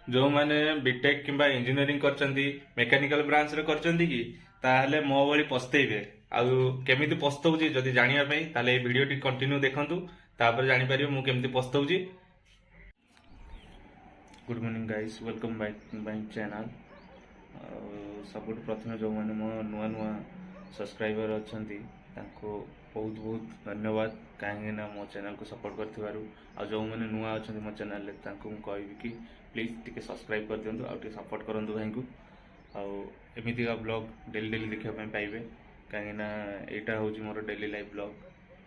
जो मैंने बीटेक किंबा इंजीनियरिंग करछंती मेकानिकल ब्रांच रे करछंती कि ताहले मो भली पस्तेइबे आउ केमिति पस्तौची जदि जानिबा पई ताहले ए भिडियो टी कंटिन्यू देखंतु तापर जानि परिबे मु केमिति पस्तौची। Good morning guys, welcome back my channel. सबुठ प्रथम जो मैंने मो नुआ नुआ सब्सक्राइबर अच्छी बहुत बहुत धन्यवाद कहीं मो चैनल को सपोर्ट कर जो मैंने नुआ अच्छा मो चैनल कह कि प्लीज टी सब्सक्राइब कर दिंतु आगे सपोर्ट करूँ भाई को आमतीका ब्लॉग डेली डेली देखापी पाइबे कहीं यहाँ हूँ मोर डेली लाइफ ब्लॉग।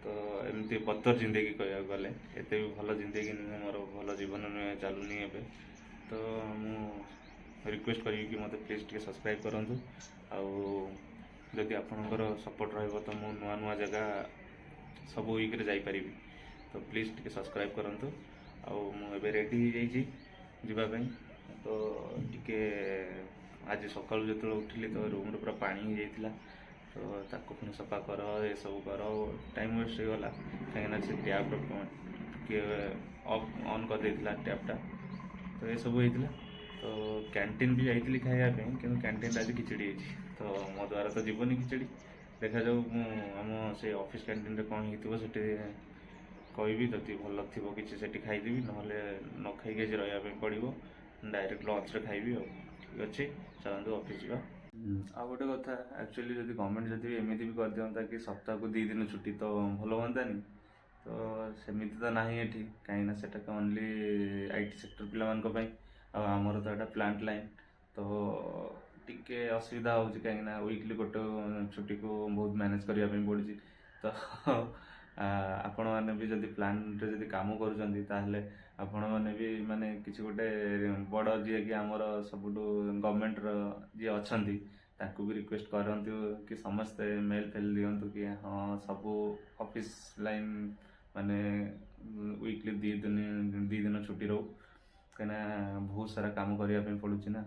तो एमती बदर जिंदगी कह गले एत भी भल जिंदगी नुहे मोर भल जीवन नुहे चलुनी एवं तो मु रिक्वेस्ट करी कि मत प्लीज टे सब्सक्राइब करूँ आदि आपणकर सपोर्ट रही तो मु नुआ नुआ जगह सब वीक्रे जापरि तो प्लीज टे सब्सक्राइब करूँ आबे रेडी जावाई तो टिके आज सका जो उठिली तो रूम पूरा पानी हो जाता तो ताको पुणी सफा कर ये सब कर टाइम वेस्ट हो गला कहीं से टैप किए ऑन कर देता टैपटा तो ये सब होता तो कैंटीन भी जाइली खायापी कि कैंटीन आज खिचड़ी तो मो द्वारा तो जीवनी खिचड़ी देखा जाऊ आम से ऑफिस कैंटीन रे कौन हो कहि जदि भल थी कि खाईदेवी ना न खाई रहा पड़ो डायरेक्ट लंच रे खाइबी ठीक अच्छे चलते ऑफिस जा। आ गोटे कथा एक्चुअली जब गवर्नमेंट जब एमती भी कर दिंता कि सप्ताह को 2 दिन छुट्टी तो भल हाँतानी तो सेमती तो ना ये कहीं से ओनली आईटी सेक्टर पिला आमर तो यहाँ प्लांट लाइन तो टिके असुविधा हो कहीं वीकली गोटे छुट्टी को बहुत मैनेज करने पड़ी तो आपण मैंने भी जब प्लांट जब कम कर आपण मैंने भी माने किसी गोटे बड़ जी कि आमर सबुठ गवर्नमेंट जी अच्छा ताकू भी रिक्वेस्ट करतु कि समस्ते मेल फेल दिंतु कि हाँ सब ऑफिस लाइन माने वीकली 2 दिन छुट्टी रो कहीं बहुत सारा काम करने पड़ूँ ना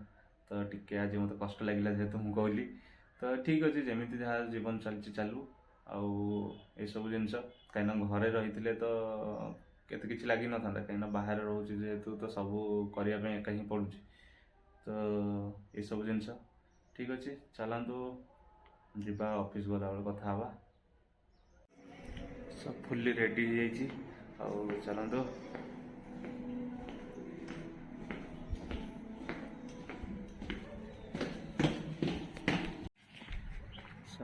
तो टिके आज मत कष्ट लगे जेहेतु मुझे कहली तो ठीक अच्छे जमी जहाँ जीवन चलती चालू आउ ये सब जिन कहीं घरे रही तो केते किछि लगी न था कहीं बाहर रोचे जेहेतु तो सब करने एका ही पड़ू तो ये सब जिन ठीक अच्छे चलतु जा ऑफिस गला बेल कथा हवा सब फुल्ली रेडी हो चलतु।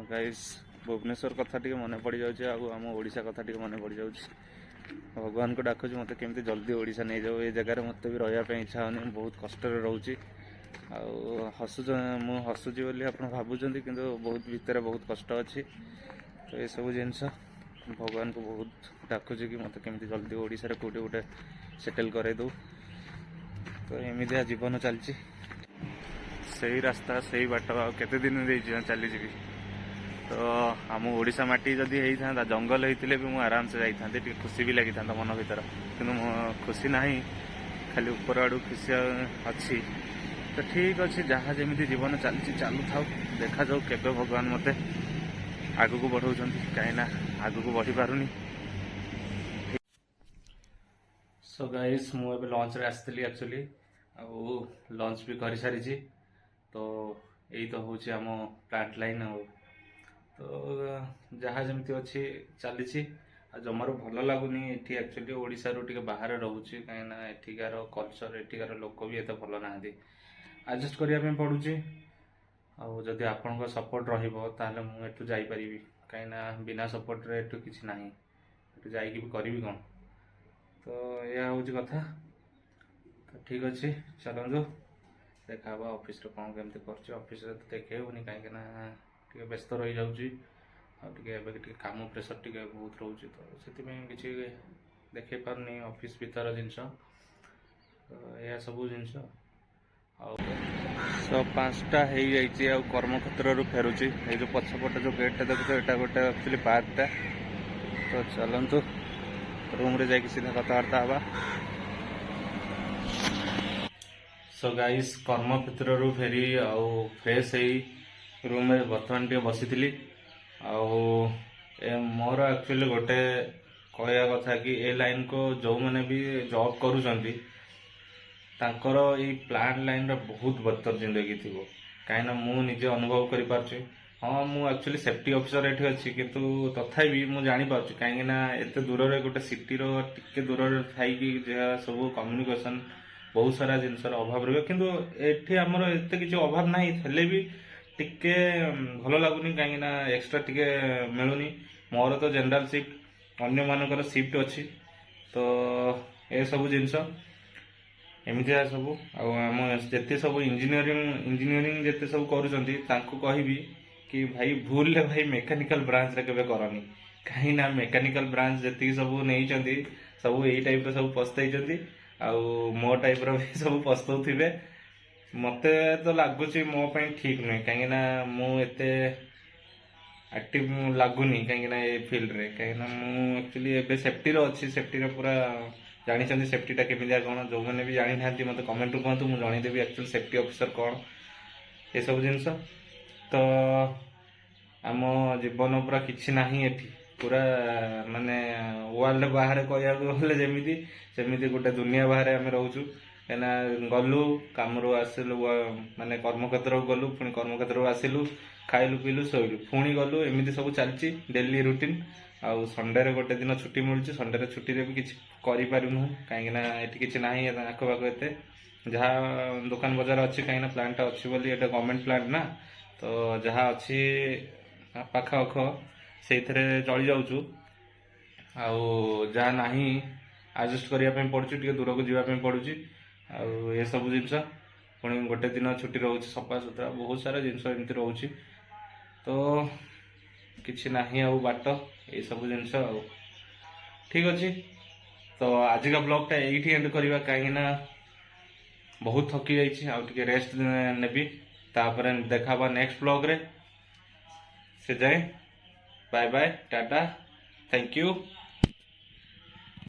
गाइस भुवनेश्वर कथा टी मन पड़ जाऊँ आम ओडिशा कथा टी मन पड़ जाऊँ भगवान को डाकुच मत केमती जल्दी ओडिशा नहीं जाओ ये जगार मत भी रहा इच्छा होनी बहुत कष्ट रोचे मु हसुची बोली आप भावुं कि बहुत भितर बहुत कष्ट अच्छी तो ये सब जिन भगवान को बहुत डाकुची कि मत केमती जल्दी ओडिशा कौटे गोटे सेटल करे दो तो एमती जीवन चलती से रास्ता से बाट आते दिन चली जी तो आम ओडिशा माटी जदि होता जंगल होते भी मुझे आराम से जाता खुशी भी लगी था मन भर कि खुशी ना खाली ऊपर आड़ खुशी अच्छी तो ठीक अच्छे जहाँ जमी जीवन चलती चालू था देखा जाऊ के भगवान मत आग को बढ़ाऊँ कहीं आग को बढ़ी पारुनी। सो गाइस मुझे लंच रे आसती एक्चुअली लंच भी कर सारी तो यही तो हूँ आम प्लांट लाइन तो जहाँ जमी अच्छी चली जमार भल लगुनि ये एक्चुअली ओडिशा रू टे बाहर रोचे कहीं एठिकार कल्चर एठिकार लोक भी एत भल ना एडजस्ट करने पड़ुचे आदि आपण सपोर्ट रहा मुझे जापरि कहीं बिना सपोर्ट रे एठू किसी ना जाकि भी करी कौन तो यह हूँ कथा तो ठीक अच्छे चलतु देखा ऑफिस कौन केमती कर ऑफिस तो देखे होनी कहीं व्यस्त रही जाऊँगी काम प्रेसर टे बहुत रोचे तो से देखे पारनी ऑफिस भीतर जिनस तो यह सब जिनस सब 5टा हो जाइए कर्मक्षेत्र फेरुची ये जो पछपटे जो गेटा देखो यहाँ गोटे एक्चुअली पार्कटा तो चलतु रूम रे जाकि सीधा कथबार्ता हवा। सो गाइस कर्मक्षेत्र रू फेरी आउ फ्रेश हो रूम में बर्तमान टे बसी मोर एक्चुअली गोटे कहया कथा कि ए लाइन को जो मैंने भी जॉब करूँ ତାଙ୍କର ଏଇ ପ୍ଲାଣ୍ଟ ଲାଇନର ବହୁତ ବଦତର ଜିନ୍ଦଗୀ ଥିବ, କାହିଁକିନା ମୁଁ ନିଜେ ଅନୁଭବ କରିପାରୁଛି। ହଁ, ମୁଁ ଆକ୍ଚୁଆଲି ସେଫ୍ଟି ଅଫିସର ଏଠି ଅଛି, କିନ୍ତୁ ତଥାପି ମୁଁ ଜାଣିପାରୁଛି କାହିଁକିନା ଏତେ ଦୂରରେ ଗୋଟେ ସିଟିର ଟିକେ ଦୂରରେ ଥାଇକି ଯାହା ସବୁ କମ୍ୟୁନିକେସନ ବହୁତ ସାରା ଜିନିଷର ଅଭାବ ରହିବ, କିନ୍ତୁ ଏଠି ଆମର ଏତେ କିଛି ଅଭାବ ନାହିଁ। ହେଲେ ବି ଟିକେ ଭଲ ଲାଗୁନି, କାହିଁକିନା ଏକ୍ସଟ୍ରା ଟିକେ ମିଳୁନି। ମୋର ତ ଜେନେରାଲ ସିଫ୍ଟ, ଅନ୍ୟମାନଙ୍କର ସିଫ୍ଟ ଅଛି, ତ ଏସବୁ ଜିନିଷ ଏମିତିଆ ସବୁ। ଆଉ ଆମ ଯେତେ ସବୁ ଇଞ୍ଜିନିୟରିଂ ଯେତେ ସବୁ କରୁଛନ୍ତି ତାଙ୍କୁ କହିବି କି ଭାଇ ଭୁଲରେ ଭାଇ ମେକାନିକାଲ ବ୍ରାଞ୍ଚରେ କେବେ କରନି, କାହିଁକି ନା ମେକାନିକାଲ ବ୍ରାଞ୍ଚ ଯେତିକି ସବୁ ନେଇଛନ୍ତି ସବୁ ଏଇ ଟାଇପର ସବୁ ପସ୍ତେଇଛନ୍ତି, ଆଉ ମୋ ଟାଇପର ବି ସବୁ ପସ୍ତଉଥିବେ। ମତେ ତ ଲାଗୁଛି ମୋ ପାଇଁ ଠିକ ନୁହେଁ, କାହିଁକି ନା ମୁଁ ଏତେ ଆକ୍ଟିଭ ଲାଗୁନି, କାହିଁକିନା ଏ ଫିଲ୍ଡରେ। କାହିଁକିନା ମୁଁ ଆକ୍ଚୁଆଲି ଏବେ ସେଫ୍ଟିର ଅଛି, ସେଫ୍ଟିର ପୁରା ଜାଣିଛନ୍ତି ସେଫ୍ଟିଟା କେମିତିଆ କ'ଣ। ଯେଉଁମାନେ ବି ଜାଣିନାହାନ୍ତି ମୋତେ କମେଣ୍ଟରୁ କୁହନ୍ତୁ, ମୁଁ ଜଣେଇଦେବି ଆକ୍ଚୁଆଲି ସେଫ୍ଟି ଅଫିସର କ'ଣ, ଏସବୁ ଜିନିଷ। ତ ଆମ ଜୀବନ ପୁରା କିଛି ନାହିଁ ଏଠି, ପୁରା ମାନେ ୱାର୍ଲଡ ବାହାରେ କହିବାକୁ ଗଲେ ଯେମିତି, ସେମିତି ଗୋଟେ ଦୁନିଆ ବାହାରେ ଆମେ ରହୁଛୁ। କାହିଁକିନା ଗଲୁ କାମରୁ ଆସିଲୁ, ମାନେ କର୍ମକ୍ଷେତ୍ରକୁ ଗଲୁ, ପୁଣି କର୍ମକ୍ଷେତ୍ରକୁ ଆସିଲୁ, ଖାଇଲୁ ପିଇଲୁ ଶୋଇଲୁ, ପୁଣି ଗଲୁ, ଏମିତି ସବୁ ଚାଲିଛି ଡେଲି ରୁଟିନ। ଆଉ ସଣ୍ଡେରେ ଗୋଟେ ଦିନ ଛୁଟି ମିଳୁଛି, ସଣ୍ଡେରେ ଛୁଟିରେ ବି କିଛି କରିପାରୁନୁ, କାହିଁକିନା ଏଠି କିଛି ନାହିଁ ଆଖପାଖ ଏତେ। ଯାହା ଦୋକାନ ବଜାର ଅଛି, କାହିଁକିନା ପ୍ଲାଣ୍ଟଟା ଅଛି ବୋଲି, ଏଟା ଗଭର୍ଣ୍ଣମେଣ୍ଟ ପ୍ଲାଣ୍ଟ ନା, ତ ଯାହା ଅଛି ପାଖ ଆଖ ସେଇଥିରେ ଚଳି ଯାଉଛୁ। ଆଉ ଯାହା ନାହିଁ ଆଡଜଷ୍ଟ କରିବା ପାଇଁ ପଡୁଛି, ଟିକେ ଦୂରକୁ ଯିବା ପାଇଁ ପଡୁଛି। ଆଉ ଏସବୁ ଜିନିଷ, ପୁଣି ଗୋଟେ ଦିନ ଛୁଟି ରହୁଛି, ସଫାସୁତୁରା ବହୁତ ସାରା ଜିନିଷ ଏମିତି ରହୁଛି। ତ କିଛି ନାହିଁ ଆଉ ବାଟ, ଏଇସବୁ ଜିନିଷ। ଆଉ ଠିକ ଅଛି, ତ ଆଜିକା ବ୍ଲଗଟା ଏଇଠି ଏଣ୍ଡ କରିବା, କାହିଁକିନା ବହୁତ ଥକି ଯାଇଛି, ଆଉ ଟିକେ ରେଷ୍ଟ ନେବି, ତାପରେ ଦେଖା ହବା ନେକ୍ସଟ ବ୍ଲଗରେ। ସେ ଯାଏ bye bye, tata, thank you.